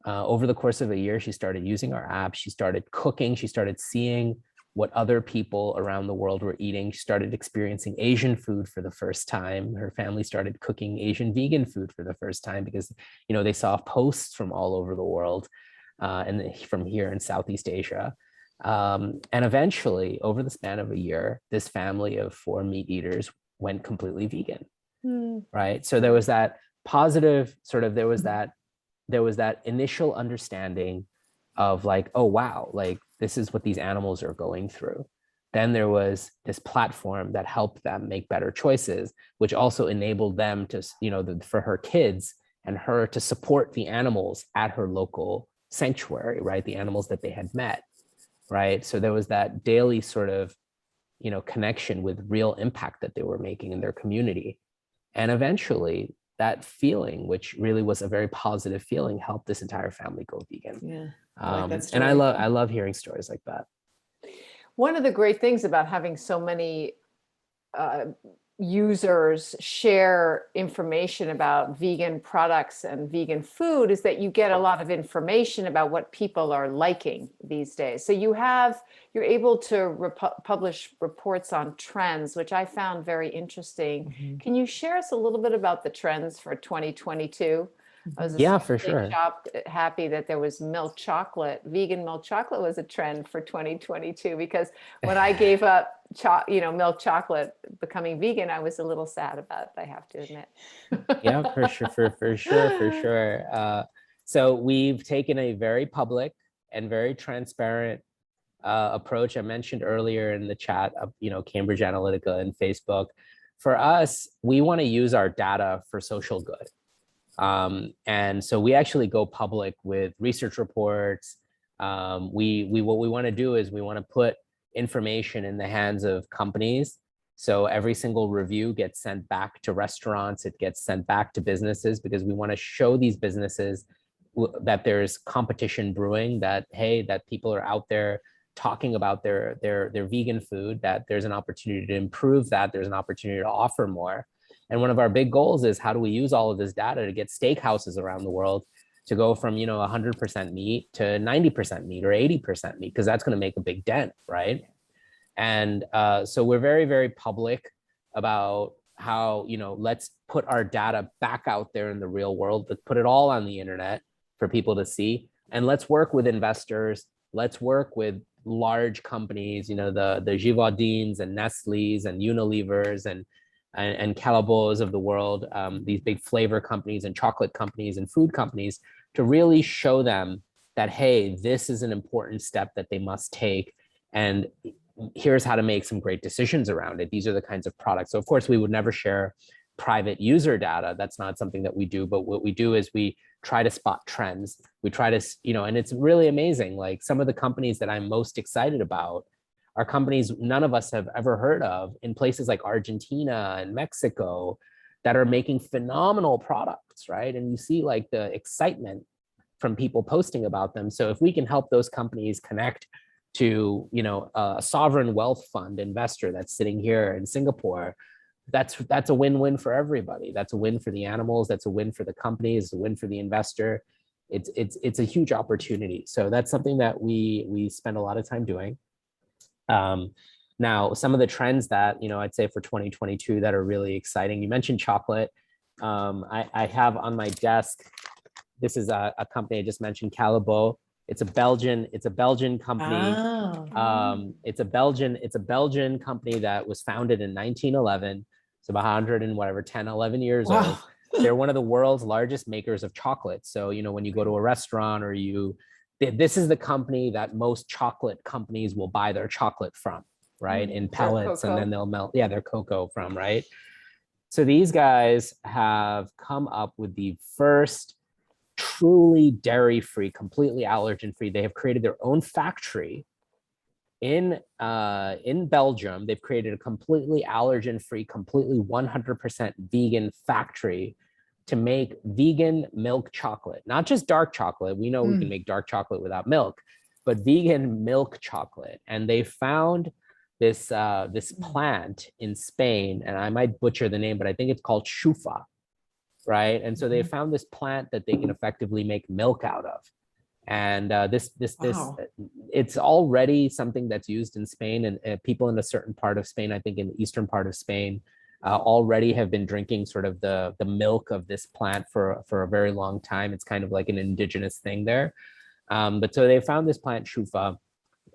over the course of a year, she started using our app. She started cooking. She started seeing what other people around the world were eating. She started experiencing Asian food for the first time. Her family started cooking Asian vegan food for the first time because, they saw posts from all over the world and from here in Southeast Asia. And eventually, over the span of a year, this family of 4 meat eaters went completely vegan. Right. So there was that positive sort of, there was that initial understanding of like, oh, wow, like this is what these animals are going through. Then there was this platform that helped them make better choices, which also enabled them to, for her kids and her to support the animals at her local sanctuary, right? The animals that they had met, right? So there was that daily sort of, connection with real impact that they were making in their community. And eventually that feeling, which really was a very positive feeling, helped this entire family go vegan. Yeah, and I love hearing stories like that. One of the great things about having so many users share information about vegan products and vegan food is that you get a lot of information about what people are liking these days. So you're able to publish reports on trends, which I found very interesting. Can you share us a little bit about the trends for 2022? I was for sure happy that there was milk chocolate. Vegan milk chocolate was a trend for 2022 because when I gave up milk chocolate becoming vegan, I was a little sad about it, I have to admit. Yeah, for sure. So we've taken a very public and very transparent approach. I mentioned earlier in the chat of, Cambridge Analytica and Facebook. For us, we want to use our data for social good. And so we actually go public with research reports. What we want to do is we want to put information in the hands of companies. So every single review gets sent back to restaurants, it gets sent back to businesses, because we want to show these businesses that there's competition brewing, that, hey, that people are out there talking about their vegan food, that there's an opportunity to improve that, there's an opportunity to offer more. And one of our big goals is, how do we use all of this data to get steakhouses around the world to go from 100% meat to 90% meat or 80% meat, because that's going to make a big dent, right? And so we're very, very public about how, let's put our data back out there in the real world, let's put it all on the internet for people to see, and let's work with investors, let's work with large companies, the Givaudan's and Nestle's and Unilever's and Calabos of the world, these big flavor companies and chocolate companies and food companies, to really show them that, hey, this is an important step that they must take. And here's how to make some great decisions around it. These are the kinds of products. So of course, we would never share private user data. That's not something that we do. But what we do is we try to spot trends. We try to, and it's really amazing. Like some of the companies that I'm most excited about are companies none of us have ever heard of in places like Argentina and Mexico that are making phenomenal products, right? And you see like the excitement from people posting about them. So if we can help those companies connect to, a sovereign wealth fund investor that's sitting here in Singapore, that's a win-win for everybody. That's a win for the animals. That's a win for the companies. It's a win for the investor. It's a huge opportunity. So that's something that we spend a lot of time doing. Now, some of the trends that, I'd say for 2022 that are really exciting, you mentioned chocolate. I have on my desk, this is a company I just mentioned, Calabo. It's a Belgian company. Oh. It's a Belgian company that was founded in 1911. It's about 100 and whatever, 10, 11 years old. They're one of the world's largest makers of chocolate. So, when you go to a restaurant or this is the company that most chocolate companies will buy their chocolate from, right? In pellets, and then they'll melt, their cocoa from, right? So these guys have come up with the first truly dairy-free, completely allergen-free. They have created their own factory in Belgium. They've created a completely allergen-free, completely 100% vegan factory to make vegan milk chocolate, not just dark chocolate. We know we can make dark chocolate without milk, but vegan milk chocolate. And they found this this plant in Spain, and I might butcher the name, but I think it's called chufa, right? And so they found this plant that they can effectively make milk out of. And this it's already something that's used in Spain, and people in a certain part of Spain, I think in the eastern part of Spain, already have been drinking sort of the milk of this plant for a very long time. It's kind of like an indigenous thing there. But so they found this plant chufa,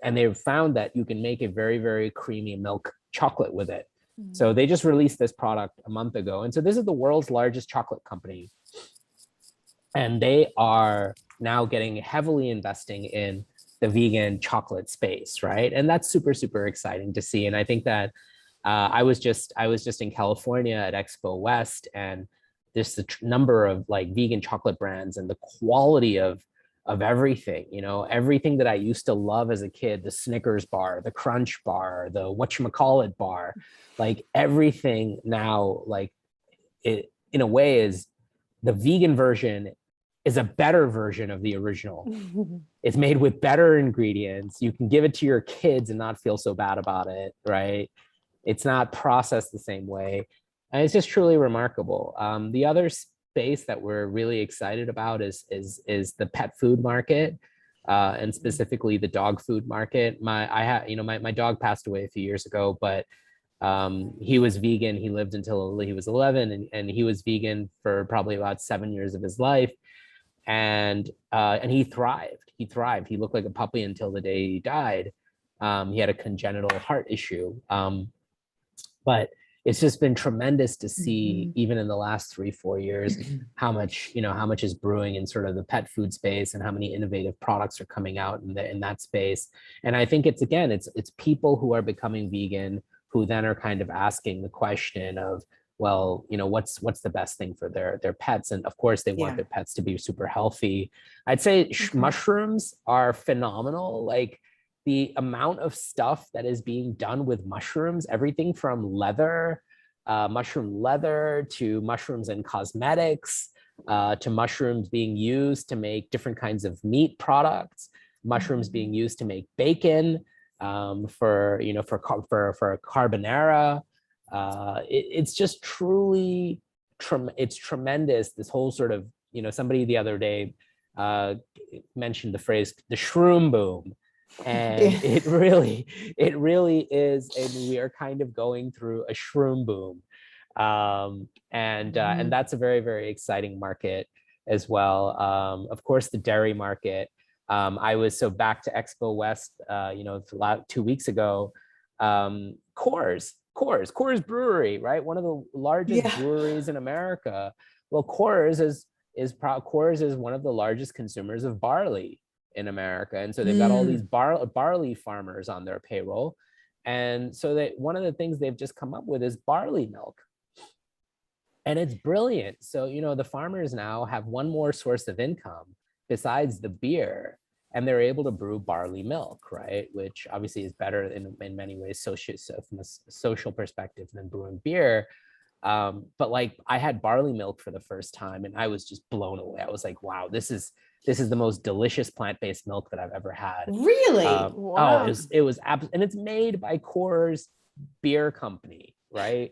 and they've found that you can make a very, very creamy milk chocolate with it. So they just released this product a month ago. And so this is the world's largest chocolate company. And they are now getting heavily investing in the vegan chocolate space, right? And that's super, super exciting to see. And I think that I was just in California at Expo West, and there's the number of like vegan chocolate brands and the quality of everything, you know, everything that I used to love as a kid, the Snickers bar, the Crunch bar, the whatchamacallit bar, like everything now, like it in a way is the vegan version is a better version of the original. It's made with better ingredients. You can give it to your kids and not feel so bad about it, right? It's not processed the same way. And it's just truly remarkable. The other space that we're really excited about is the pet food market, and specifically the dog food market. My dog passed away a few years ago, but he was vegan. He lived until he was 11, and he was vegan for probably about 7 years of his life. And he thrived. He looked like a puppy until the day he died. He had a congenital heart issue. But it's just been tremendous to see, even in the last 3-4 years, how much is brewing in sort of the pet food space, and how many innovative products are coming out in that space. And I think it's people who are becoming vegan who then are kind of asking the question of, well, you know, what's the best thing for their pets? And of course, they want their pets to be super healthy. I'd say mushrooms are phenomenal. Like the amount of stuff that is being done with mushrooms, everything from leather, mushroom leather, to mushrooms and cosmetics, to mushrooms being used to make different kinds of meat products, mushrooms being used to make bacon, for carbonara. It's just truly, it's tremendous. This whole sort of, you know, somebody the other day mentioned the phrase, the shroom boom. And it really is, and we are kind of going through a shroom boom. And that's a very, very exciting market as well. Of course, the dairy market. I was back to Expo West, 2 weeks ago. Coors Brewery, right? One of the largest breweries in America. Well, Coors is one of the largest consumers of barley in America, and so they've got all these barley farmers on their payroll, and so that one of the things they've just come up with is barley milk, and it's brilliant. So the farmers now have one more source of income besides the beer, and they're able to brew barley milk, right? Which obviously is better in many ways, from a social perspective, than brewing beer. But like, I had barley milk for the first time, and I was just blown away. I was like, wow, this is the most delicious plant-based milk that I've ever had. Really? Wow. It was and it's made by Coors Beer Company, right?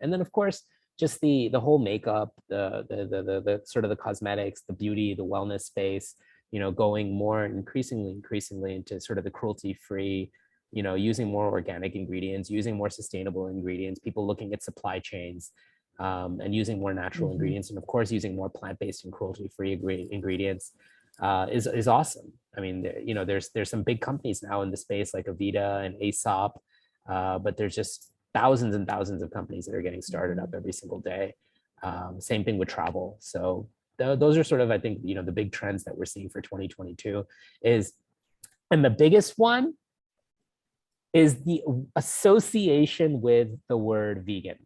And then of course, just the whole makeup, the sort of the cosmetics, the beauty, the wellness space, going more increasingly into sort of the cruelty-free, using more organic ingredients, using more sustainable ingredients, people looking at supply chains, and using more natural ingredients, and of course using more plant-based and cruelty-free ingredients is awesome. I mean, there's some big companies now in the space like Avita and Aesop, but there's just thousands and thousands of companies that are getting started up every single day. Same thing with travel. So those are sort of, I think, the big trends that we're seeing for 2022 and the biggest one is the association with the word vegan.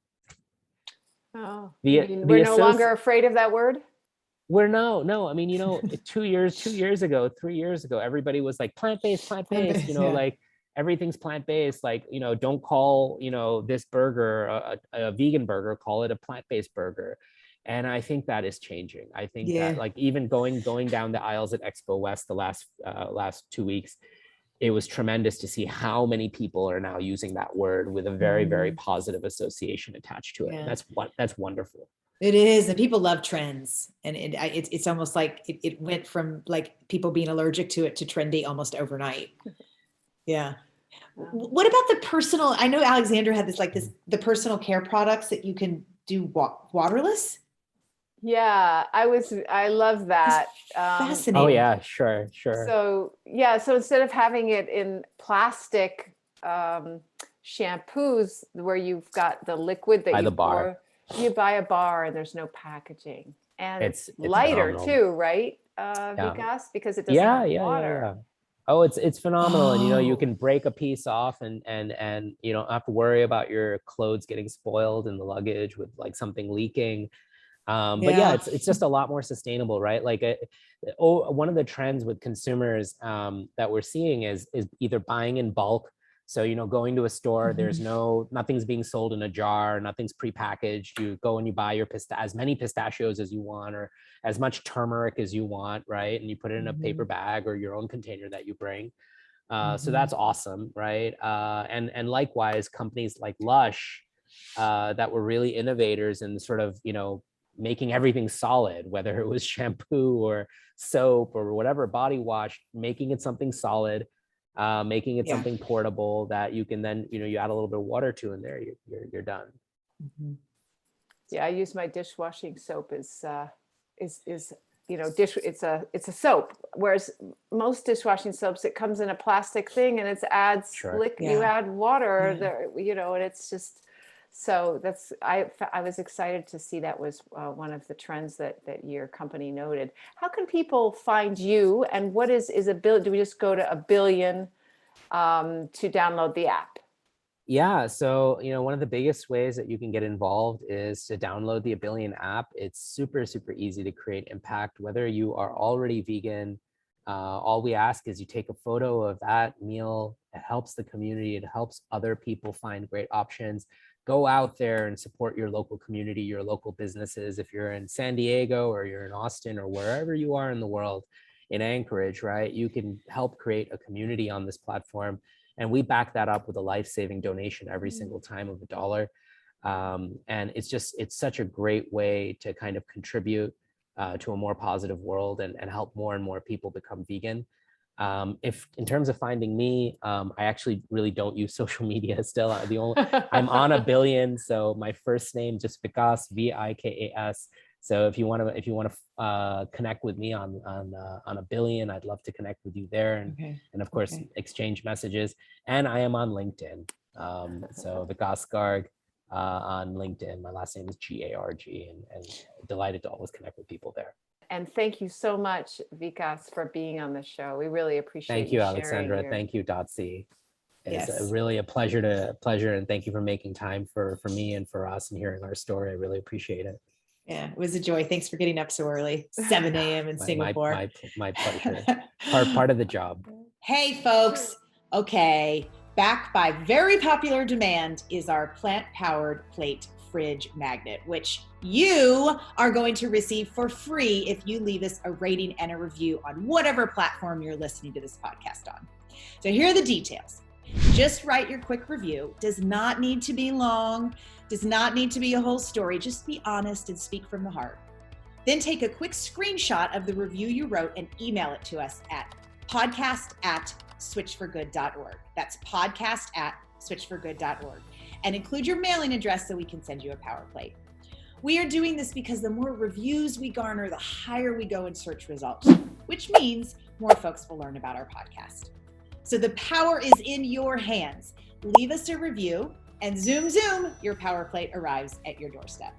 Oh, we're no longer afraid of that word? No. I mean, 2 years ago, 3 years ago, everybody was like plant-based, like everything's plant-based, like, don't call, this burger a vegan burger, call it a plant-based burger. And I think that is changing. I think Yeah. that, like, even going down the aisles at Expo West the last 2 weeks, it was tremendous to see how many people are now using that word with a very, very positive association attached to it. Yeah. That's wonderful. It is, and people love trends, and it's almost like it went from like people being allergic to it to trendy almost overnight. Yeah. What about the personal? I know Alexandra had the personal care products that you can do waterless. Yeah, I love that. Fascinating. Oh yeah, sure. So instead of having it in plastic shampoos where you've got the liquid that By you the bar. pour, you buy a bar and there's no packaging. And it's lighter phenomenal. too, right, Vikas? Because it doesn't have water. Yeah. Oh, it's phenomenal. And you can break a piece off and you don't have to worry about your clothes getting spoiled in the luggage with like something leaking. But yeah, it's just a lot more sustainable, right? Like one of the trends with consumers that we're seeing is either buying in bulk. So, going to a store, there's nothing's being sold in a jar, nothing's prepackaged. You go and you buy your as many pistachios as you want, or as much turmeric as you want, right? And you put it in a paper bag or your own container that you bring. So that's awesome, right? And likewise, companies like Lush that were really innovators in sort of, making everything solid, whether it was shampoo or soap or whatever, body wash, making it something solid, making it something portable that you can then, you add a little bit of water to in there, you're done. Yeah, I use my dishwashing soap as it's a soap, whereas most dishwashing soaps, it comes in a plastic thing and it's adds you add water there, and it's just. So I was excited to see that was one of the trends that your company noted. How can people find you, and what is abillion? Do we just go to abillion to download the app? Yeah, so one of the biggest ways that you can get involved is to download the abillion app. It's super, super easy to create impact, whether you are already vegan. All we ask is you take a photo of that meal. It helps the community. It helps other people find great options. Go out there and support your local community, your local businesses. If you're in San Diego or you're in Austin or wherever you are in the world, in Anchorage, right? You can help create a community on this platform. And we back that up with a life-saving donation every single time of $1. And it's such a great way to kind of contribute to a more positive world and help more and more people become vegan. If in terms of finding me, I actually really don't use social media still. I'm on abillion, so my first name just Vikas, Vikas. So if you want to connect with me on abillion, I'd love to connect with you there, and of course exchange messages. And I am on LinkedIn, so Vikas Garg on LinkedIn. My last name is Garg, and delighted to always connect with people there. And thank you so much, Vikas, for being on the show. We really appreciate Thank you, Alexandra. Thank you, Dotsie. It's really a pleasure, and thank you for making time for me and for us and hearing our story. I really appreciate it. Yeah, it was a joy. Thanks for getting up so early, 7 a.m. in Singapore. My pleasure. part of the job. Hey, folks. Okay, back by very popular demand is our plant-powered plate fridge magnet, which you are going to receive for free if you leave us a rating and a review on whatever platform you're listening to this podcast on. So here are the details. Just write your quick review. Does not need to be long, does not need to be a whole story. Just be honest and speak from the heart. Then take a quick screenshot of the review you wrote and email it to us at podcast@switchforgood.org. That's podcast@switchforgood.org. And include your mailing address so we can send you a power plate. We are doing this because the more reviews we garner, the higher we go in search results, which means more folks will learn about our podcast. So the power is in your hands. Leave us a review and zoom, your power plate arrives at your doorstep.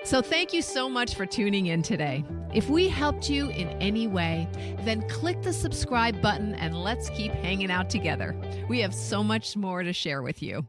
So thank you so much for tuning in today. If we helped you in any way, then click the subscribe button and let's keep hanging out together. We have so much more to share with you.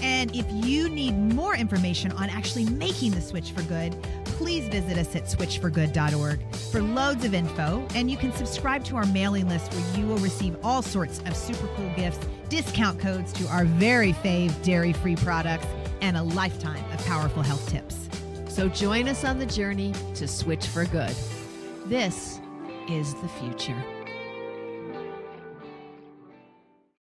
And if you need more information on actually making the switch for good, please visit us at switchforgood.org for loads of info. And you can subscribe to our mailing list where you will receive all sorts of super cool gifts, discount codes to our very fave dairy-free products, and a lifetime of powerful health tips. So join us on the journey to switch for good. This is the future.